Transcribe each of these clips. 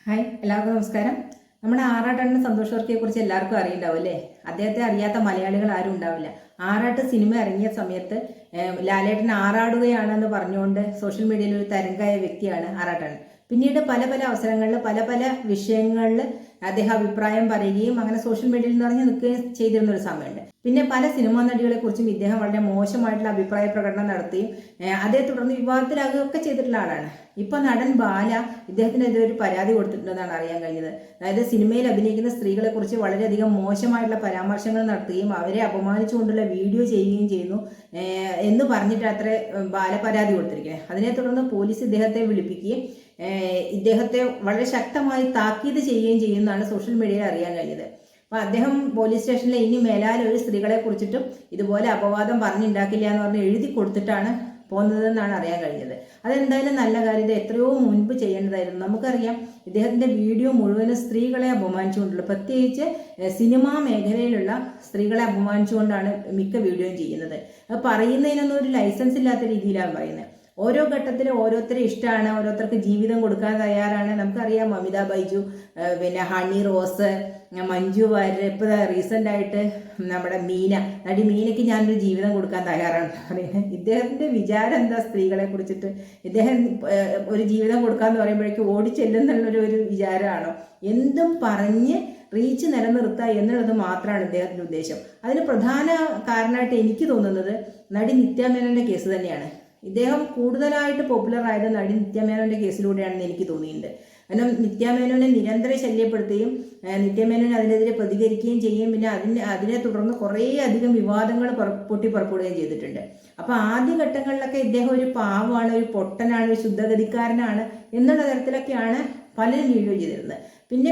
Hi, എല്ലാവർക്കും നമസ്കാരം. നമ്മുടെ ആറാട്ടണ്ണൻ സന്തോഷ് വർക്കിയെ കുറിച്ച് എല്ലാവർക്കും അറിയുണ്ടാവും അല്ലേ? അദ്ദേഹത്തെ അറിയാത്ത മലയാളികൾ ആരും ഉണ്ടാവില്ല. ആറാട്ട് സിനിമ ഇറങ്ങിയ സമയത്ത് ലാലേട്ടൻ ആറാടുകയാണെന്ന് പറഞ്ഞുകൊണ്ട് സോഷ്യൽ മീഡിയയിൽ ഒരു തരംഗമായ വ്യക്തിയാണ് ആറാട്ടണ്ണൻ. പിന്നീട് പല പല അവസരങ്ങളിൽ പല പല വിഷയങ്ങളിൽ അദ്ദേഹം അഭിപ്രായം പറയുകയും അങ്ങനെ സോഷ്യൽ മീഡിയയിൽ നിറഞ്ഞു നിൽക്കുകയും ചെയ്തിരുന്ന ഒരു സമയമുണ്ട്. പിന്നെ പല സിനിമാ നടികളെ കുറിച്ചും ഇദ്ദേഹം വളരെ മോശമായിട്ടുള്ള അഭിപ്രായ പ്രകടനം നടത്തുകയും അതേ തുടർന്ന് വിവാദത്തിലാകുകയൊക്കെ ചെയ്തിട്ടുള്ള ആളാണ്. ഇപ്പൊ നടൻ ബാല ഇദ്ദേഹത്തിനെതിരെ ഒരു പരാതി കൊടുത്തിട്ടുണ്ടെന്നാണ് അറിയാൻ കഴിഞ്ഞത്. അതായത് സിനിമയിൽ അഭിനയിക്കുന്ന സ്ത്രീകളെ കുറിച്ച് വളരെയധികം മോശമായിട്ടുള്ള പരാമർശങ്ങൾ നടത്തുകയും അവരെ അപമാനിച്ചുകൊണ്ടുള്ള വീഡിയോ ചെയ്യുകയും ചെയ്യുന്നു എന്ന് പറഞ്ഞിട്ട് അത്ര ബാല പരാതി കൊടുത്തിരിക്കുന്നത്. അതിനെ തുടർന്ന് പോലീസ് ഇദ്ദേഹത്തെ വിളിപ്പിക്കുകയും ഇദ്ദേഹത്തെ വളരെ ശക്തമായി താക്കീത് ചെയ്യുകയും ചെയ്യുന്നതാണ് സോഷ്യൽ മീഡിയയിൽ അറിയാൻ കഴിഞ്ഞത്. അപ്പൊ അദ്ദേഹം പോലീസ് സ്റ്റേഷനിൽ ഇനി മേലാൽ ഒരു സ്ത്രീകളെ കുറിച്ചിട്ടും ഇതുപോലെ അപവാദം പറഞ്ഞുണ്ടാക്കില്ല എന്ന് പറഞ്ഞ് എഴുതി കൊടുത്തിട്ടാണ് പോകുന്നതെന്നാണ് അറിയാൻ കഴിഞ്ഞത്. അതെന്തായാലും നല്ല കാര്യം. ഇത് എത്രയോ മുൻപ് ചെയ്യേണ്ടതായിരുന്നു. നമുക്കറിയാം ഇദ്ദേഹത്തിന്റെ വീഡിയോ മുഴുവനും സ്ത്രീകളെ അപമാനിച്ചുകൊണ്ടുള്ള, പ്രത്യേകിച്ച് സിനിമാ മേഖലയിലുള്ള സ്ത്രീകളെ അപമാനിച്ചുകൊണ്ടാണ് മിക്ക വീഡിയോയും ചെയ്യുന്നത്. അത് പറയുന്നതിനൊന്നും ഒരു ലൈസൻസ് ഇല്ലാത്ത രീതിയിലാണ് പറയുന്നത്. ഓരോ ഘട്ടത്തിലും ഓരോരുത്തരെ ഇഷ്ടമാണ്, ഓരോരുത്തർക്ക് ജീവിതം കൊടുക്കാൻ തയ്യാറാണ്. നമുക്കറിയാം മമിത ബൈജു, പിന്നെ ഹണി റോസ്, മഞ്ജു വാര്യർ, ഇപ്പോൾ റീസെൻ്റ് ആയിട്ട് നമ്മുടെ നടി മീനയ്ക്ക് ഞാനൊരു ജീവിതം കൊടുക്കാൻ തയ്യാറാണ് പറയുന്നത്. ഇദ്ദേഹത്തിൻ്റെ വിചാരം എന്താ സ്ത്രീകളെ കുറിച്ചിട്ട്? ഇദ്ദേഹം ഒരു ജീവിതം കൊടുക്കാന്ന് പറയുമ്പോഴേക്കും ഓടിച്ചെല്ലുന്നുള്ളൊരു വിചാരമാണോ? എന്തും പറഞ്ഞ് റീച്ച് നിലനിർത്തുക എന്നുള്ളത് മാത്രമാണ് ഇദ്ദേഹത്തിൻ്റെ ഉദ്ദേശം. അതിന് പ്രധാന കാരണമായിട്ട് എനിക്ക് തോന്നുന്നത് നടി നിത്യാമേനോന്റെ കേസ് തന്നെയാണ്. ഇദ്ദേഹം കൂടുതലായിട്ട് പോപ്പുലർ ആയത് നടി നിത്യാമേനോന്റെ കേസിലൂടെയാണെന്ന് എനിക്ക് തോന്നിയിട്ടുണ്ട്. കാരണം നിത്യാമേനോനെ നിരന്തരം ശല്യപ്പെടുത്തുകയും നിത്യാമേനോൻ അതിനെതിരെ പ്രതികരിക്കുകയും ചെയ്യുകയും പിന്നെ അതിനെ തുടർന്ന് കുറേ അധികം വിവാദങ്ങൾ പൊട്ടിപ്പുറപ്പെടുകയും ചെയ്തിട്ടുണ്ട്. അപ്പൊ ആദ്യഘട്ടങ്ങളിലൊക്കെ ഇദ്ദേഹം ഒരു പാവമാണ്, ഒരു പൊട്ടനാണ്, ഒരു ശുദ്ധഗതിക്കാരനാണ് എന്നുള്ള തരത്തിലൊക്കെയാണ് പലരും വീഡിയോ ചെയ്തിരുന്നത്.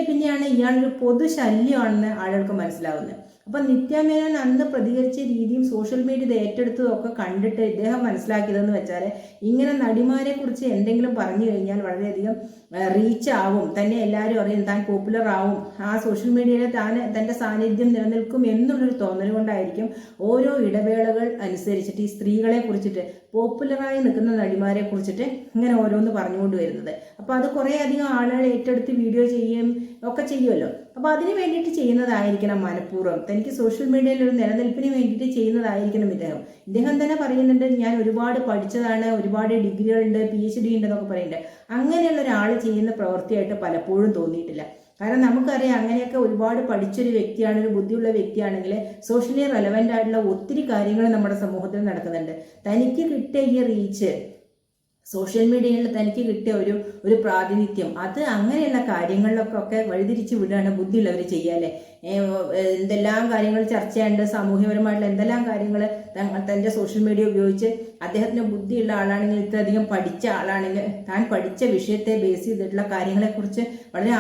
പിന്നെയാണ് ഇയാളൊരു പൊതു ശല്യമാണെന്ന് ആളുകൾക്ക് മനസ്സിലാവുന്നത്. അപ്പൊ നിത്യാമേനോൻ അന്ന് പ്രതികരിച്ച രീതിയും സോഷ്യൽ മീഡിയ ഏറ്റെടുത്തതും ഒക്കെ കണ്ടിട്ട് ഇദ്ദേഹം മനസ്സിലാക്കിയതെന്ന് വെച്ചാൽ ഇങ്ങനെ നടിമാരെ കുറിച്ച് എന്തെങ്കിലും പറഞ്ഞു കഴിഞ്ഞാൽ വളരെയധികം റീച്ച് ആവും, തന്നെ എല്ലാവരും അറിയും, താൻ പോപ്പുലർ ആവും, ആ സോഷ്യൽ മീഡിയയിൽ തൻ്റെ സാന്നിധ്യം നിലനിൽക്കും എന്നുള്ളൊരു തോന്നൽ കൊണ്ടായിരിക്കും ഓരോ ഇടവേളകൾ അനുസരിച്ചിട്ട് ഈ സ്ത്രീകളെ കുറിച്ചിട്ട്, പോപ്പുലറായി നിൽക്കുന്ന നടിമാരെ കുറിച്ചിട്ട് ഇങ്ങനെ ഓരോന്ന് പറഞ്ഞുകൊണ്ട് വരുന്നത്. അപ്പോൾ അത് കുറേ അധികം ആളുകൾ ഏറ്റെടുത്ത് വീഡിയോ ചെയ്യുകയും ഒക്കെ ചെയ്യുമല്ലോ. അപ്പോൾ അതിന് വേണ്ടിയിട്ട് ചെയ്യുന്നതായിരിക്കണം മനഃപൂർവ്വം, തനിക്ക് സോഷ്യൽ മീഡിയയിൽ ഒരു നിലനിൽപ്പിന് വേണ്ടിയിട്ട് ചെയ്യുന്നതായിരിക്കണം ഇദ്ദേഹം തന്നെ പറയുന്നുണ്ട്, ഞാൻ ഒരുപാട് പഠിച്ചതാണ്, ഒരുപാട് ഡിഗ്രികളുണ്ട്, PhD ഉണ്ടെന്നൊക്കെ പറയുന്നുണ്ട്. അങ്ങനെയുള്ള ഒരാൾ ചെയ്യുന്ന പ്രവൃത്തിയായിട്ട് പലപ്പോഴും തോന്നിയിട്ടില്ല. കാരണം നമുക്കറിയാം അങ്ങനെയൊക്കെ ഒരുപാട് പഠിച്ചൊരു വ്യക്തിയാണ്, ഒരു ബുദ്ധിയുള്ള വ്യക്തിയാണെങ്കിൽ സോഷ്യലി റെലവൻ്റ് ആയിട്ടുള്ള ഒത്തിരി കാര്യങ്ങൾ നമ്മുടെ സമൂഹത്തിൽ നടക്കുന്നുണ്ട്. തനിക്ക് കിട്ടിയ ഈ റീച്ച്, സോഷ്യൽ മീഡിയയിൽ തനിക്ക് കിട്ടിയ ഒരു പ്രാതിനിധ്യം, അത് അങ്ങനെയുള്ള കാര്യങ്ങളിലൊക്കെ വഴിതിരിച്ച് വിടുകയാണ് ബുദ്ധിയുള്ളവർ ചെയ്യാല്ലേ. എന്തെല്ലാം കാര്യങ്ങൾ ചർച്ച ചെയ്യേണ്ട, സാമൂഹ്യപരമായിട്ടുള്ള എന്തെല്ലാം കാര്യങ്ങൾ തൻ്റെ സോഷ്യൽ മീഡിയ ഉപയോഗിച്ച് അദ്ദേഹത്തിന് ബുദ്ധിയുള്ള ആളാണെങ്കിൽ, ഇത്രയധികം പഠിച്ച ആളാണെങ്കിൽ, താൻ പഠിച്ച വിഷയത്തെ ബേസ് ചെയ്തിട്ടുള്ള കാര്യങ്ങളെക്കുറിച്ച് വളരെ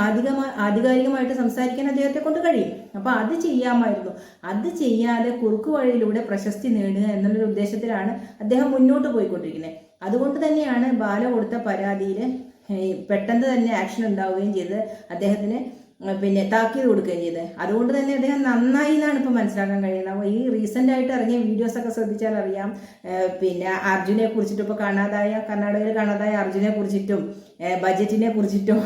ആധികാരികമായിട്ട് സംസാരിക്കാൻ അദ്ദേഹത്തെ കൊണ്ട് കഴിയും. അപ്പോൾ അത് ചെയ്യാമായിരുന്നു. അത് ചെയ്യാതെ കുറുക്കു വഴിയിലൂടെ പ്രശസ്തി നേടുക എന്നുള്ളൊരു ഉദ്ദേശത്തിലാണ് അദ്ദേഹം മുന്നോട്ട് പോയിക്കൊണ്ടിരിക്കുന്നത്. അതുകൊണ്ട് തന്നെയാണ് ബാല കൊടുത്ത പരാതിയിൽ പെട്ടെന്ന് തന്നെ ആക്ഷൻ ഉണ്ടാവുകയും ചെയ്ത് അദ്ദേഹത്തിന് പിന്നെ താക്കീത് കൊടുക്കുകയും ചെയ്തത്. അതുകൊണ്ട് തന്നെ അദ്ദേഹം നന്നായി എന്നാണ് ഇപ്പോൾ മനസ്സിലാക്കാൻ കഴിയുന്നത്. അപ്പോൾ ഈ റീസെൻ്റ് ആയിട്ട് ഇറങ്ങിയ വീഡിയോസൊക്കെ ശ്രദ്ധിച്ചാൽ അറിയാം, പിന്നെ അർജുനെ കുറിച്ചിട്ടും, ഇപ്പോൾ കർണാടകയിൽ കാണാതായ അർജുനെ കുറിച്ചിട്ടും, ബജറ്റിനെ കുറിച്ചിട്ടും,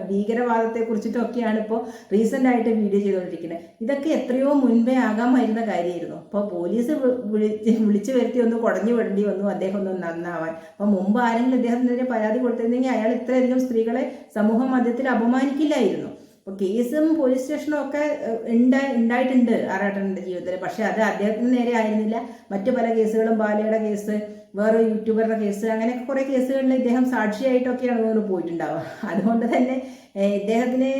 ഭീകരവാദത്തെ കുറിച്ചിട്ടും ഒക്കെയാണ് ഇപ്പോൾ റീസെൻ്റ് ആയിട്ട് വീഡിയോ ചെയ്തുകൊണ്ടിരിക്കുന്നത്. ഇതൊക്കെ എത്രയോ മുൻപേ ആകാമായിരുന്ന കാര്യമായിരുന്നു. അപ്പോൾ പോലീസ് വിളിച്ചു വരുത്തി ഒന്ന് കുടഞ്ഞു വിടേണ്ടി വന്നു അദ്ദേഹം ഒന്ന് നന്നാവാൻ. അപ്പോൾ മുമ്പ് ആരെങ്കിലും ഇദ്ദേഹത്തിനെതിരെ പരാതി കൊടുത്തിരുന്നെങ്കിൽ അയാൾ ഇത്രയധികം സ്ത്രീകളെ സമൂഹ മധ്യത്തിൽ അപമാനിക്കില്ലായിരുന്നു. അപ്പോൾ കേസും പോലീസ് സ്റ്റേഷനും ഒക്കെ ഉണ്ടായിട്ടുണ്ട് ആറാട്ടൻ്റെ ജീവിതത്തിൽ. പക്ഷെ അത് അദ്ദേഹത്തിന് നേരെ ആയിരുന്നില്ല. മറ്റു പല കേസുകളും, ബാലയുടെ കേസ്, വേറെ യൂട്യൂബറുടെ കേസ്, അങ്ങനെയൊക്കെ കുറേ കേസുകളിൽ ഇദ്ദേഹം സാക്ഷിയായിട്ടൊക്കെയാണ് തോന്നുന്നു പോയിട്ടുണ്ടാവുക. അതുകൊണ്ട് തന്നെ ഇദ്ദേഹത്തിന്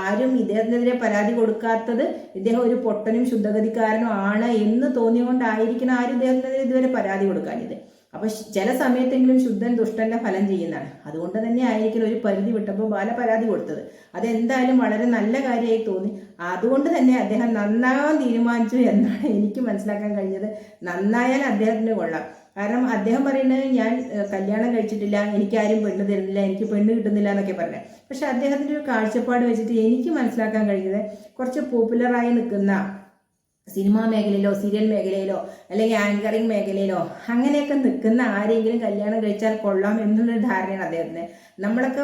ആരും ഇദ്ദേഹത്തിനെതിരെ പരാതി കൊടുക്കാത്തത് ഇദ്ദേഹം ഒരു പൊട്ടനും ശുദ്ധഗതിക്കാരനും ആണ് എന്ന് തോന്നിയുകൊണ്ടായിരിക്കണം ആരും ഇദ്ദേഹത്തിനെതിരെ ഇതുവരെ പരാതി കൊടുക്കാനിത്. അപ്പൊ ചില സമയത്തെങ്കിലും ശുദ്ധൻ ദുഷ്ടന്റെ ഫലം ചെയ്യുന്നതാണ്. അതുകൊണ്ട് തന്നെ ആയിരിക്കും ഒരു പരിധി വിട്ടപ്പോൾ ബാല പരാതി കൊടുത്തത്. അതെന്തായാലും വളരെ നല്ല കാര്യമായി തോന്നി. അതുകൊണ്ട് തന്നെ അദ്ദേഹം നന്നാവാൻ തീരുമാനിച്ചു എന്നാണ് എനിക്ക് മനസ്സിലാക്കാൻ കഴിഞ്ഞത്. നന്നായാൽ അദ്ദേഹത്തിന് കൊള്ളാം. കാരണം അദ്ദേഹം പറയുന്നത്, ഞാൻ കല്യാണം കഴിച്ചിട്ടില്ല, എനിക്കാരും പെണ്ണ് തരുന്നില്ല, എനിക്ക് പെണ്ണ് കിട്ടുന്നില്ല എന്നൊക്കെ പറഞ്ഞത്. പക്ഷെ അദ്ദേഹത്തിൻ്റെ ഒരു കാഴ്ചപ്പാട് വെച്ചിട്ട് എനിക്ക് മനസ്സിലാക്കാൻ കഴിഞ്ഞത്, കുറച്ച് പോപ്പുലറായി നിൽക്കുന്ന സിനിമാ മേഖലയിലോ സീരിയൽ മേഖലയിലോ അല്ലെങ്കിൽ ആങ്കറിങ് മേഖലയിലോ അങ്ങനെയൊക്കെ നിൽക്കുന്ന ആരെങ്കിലും കല്യാണം കഴിച്ചാൽ കൊള്ളാം എന്നുള്ളൊരു ധാരണയാണ് അദ്ദേഹത്തിന്. നമ്മളൊക്കെ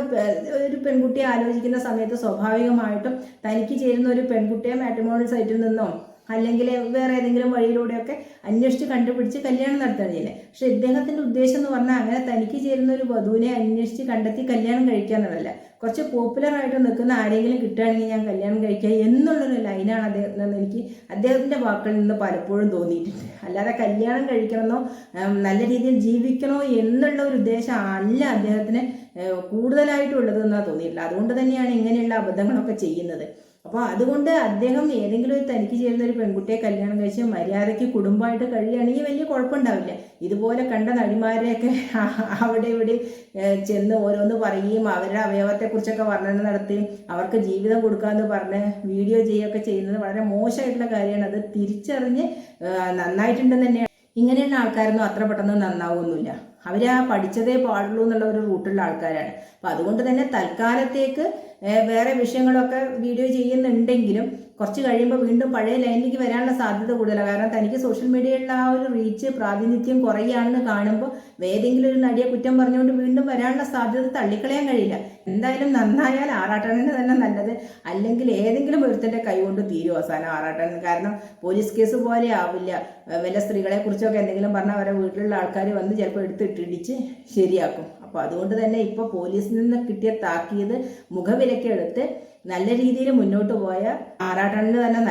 ഒരു പെൺകുട്ടിയെ ആലോചിക്കുന്ന സമയത്ത് സ്വാഭാവികമായിട്ടും തനിക്ക് ചേരുന്ന ഒരു പെൺകുട്ടിയെ മാട്രിമോണിയൽ സൈറ്റിൽ നിന്നോ അല്ലെങ്കിൽ വേറെ ഏതെങ്കിലും വഴിയിലൂടെയൊക്കെ അന്വേഷിച്ച് കണ്ടുപിടിച്ച് കല്യാണം നടത്തുകയാണ് ചെയ്യുന്നത്. പക്ഷെ ഇദ്ദേഹത്തിൻ്റെ ഉദ്ദേശം എന്ന് പറഞ്ഞാൽ അങ്ങനെ തനിക്ക് ചേരുന്ന ഒരു വധുവിനെ അന്വേഷിച്ച് കണ്ടെത്തി കല്യാണം കഴിക്കുക എന്നുള്ളതല്ല. കുറച്ച് പോപ്പുലറായിട്ട് നിൽക്കുന്ന ആരെങ്കിലും കിട്ടുകയാണെങ്കിൽ ഞാൻ കല്യാണം കഴിക്കുക എന്നുള്ളൊരു ലൈനാണ് അദ്ദേഹത്തിന് എനിക്ക് അദ്ദേഹത്തിൻ്റെ വാക്കുകളിൽ നിന്ന് പലപ്പോഴും തോന്നിയിട്ടുണ്ട്. അല്ലാതെ കല്യാണം കഴിക്കണമെന്നോ നല്ല രീതിയിൽ ജീവിക്കണോ എന്നുള്ള ഒരു ഉദ്ദേശം അല്ല അദ്ദേഹത്തിന് കൂടുതലായിട്ടുള്ളത് എന്നാണ് തോന്നിയിട്ടില്ല. അതുകൊണ്ട് തന്നെയാണ് ഇങ്ങനെയുള്ള അബദ്ധങ്ങളൊക്കെ ചെയ്യുന്നത്. അപ്പോൾ അതുകൊണ്ട് അദ്ദേഹം ഏതെങ്കിലും ഒരു തനിക്ക് ചേരുന്ന ഒരു പെൺകുട്ടിയെ കല്യാണം കഴിച്ച് മര്യാദയ്ക്ക് കുടുംബമായിട്ട് കഴിയുകയാണെങ്കിൽ വലിയ കുഴപ്പമുണ്ടാവില്ല. ഇതുപോലെ കണ്ട നടിമാരെയൊക്കെ അവിടെ ഇവിടെ ചെന്ന് ഓരോന്ന് പറയുകയും അവരുടെ അവയവത്തെക്കുറിച്ചൊക്കെ വർണ്ണന നടത്തുകയും അവർക്ക് ജീവിതം കൊടുക്കാമെന്ന് പറഞ്ഞ് വീഡിയോ ചെയ്യുകയൊക്കെ ചെയ്യുന്നത് വളരെ മോശമായിട്ടുള്ള കാര്യമാണ്. അത് തിരിച്ചറിഞ്ഞ് നന്നായിട്ടുണ്ടെന്ന് തന്നെയാണ്. ഇങ്ങനെയുള്ള ആൾക്കാരൊന്നും അത്ര പെട്ടെന്ന് നന്നാവുമൊന്നുമില്ല. അവർ ആ പഠിച്ചതേ പാടുള്ളൂ എന്നുള്ള ഒരു റൂട്ടുള്ള ആൾക്കാരാണ്. അപ്പം അതുകൊണ്ട് തന്നെ തൽക്കാലത്തേക്ക് വേറെ വിഷയങ്ങളൊക്കെ വീഡിയോ ചെയ്യുന്നുണ്ടെങ്കിലും കുറച്ച് കഴിയുമ്പോൾ വീണ്ടും പഴയ ലൈനിലേക്ക് വരാനുള്ള സാധ്യത കൂടുതലാണ്. കാരണം തനിക്ക് സോഷ്യൽ മീഡിയയിലുള്ള ആ ഒരു റീച്ച് പ്രാതിനിധ്യം കുറയുകയാണെന്ന് കാണുമ്പോൾ ഏതെങ്കിലും ഒരു നടിയെ കുറ്റം പറഞ്ഞുകൊണ്ട് വീണ്ടും വരാനുള്ള സാധ്യത തള്ളിക്കളയാൻ കഴിയില്ല. എന്തായാലും നന്നായാൽ ആറാട്ടണ്ണന് തന്നെ നല്ലത്. അല്ലെങ്കിൽ ഏതെങ്കിലും ഒരുത്തൻ്റെ കൈ കൊണ്ട് തീരും അവസാനം ആറാട്ടണ്ണൻ. കാരണം പോലീസ് കേസ് പോലെ ആവില്ല. വല്ല സ്ത്രീകളെ കുറിച്ചൊക്കെ എന്തെങ്കിലും പറഞ്ഞാൽ അവരെ വീട്ടിലുള്ള ആൾക്കാർ വന്ന് ചിലപ്പോൾ എടുത്തിട്ടിടിച്ച് ശരിയാക്കും. അപ്പോൾ അതുകൊണ്ട് തന്നെ ഇപ്പോൾ പോലീസിൽ നിന്ന് കിട്ടിയ താക്കീത് മുഖവിലക്കെടുത്ത് നല്ല രീതിയിൽ മുന്നോട്ട് പോയ ആറാട്ടണ്ണന് തന്നെ നല്ല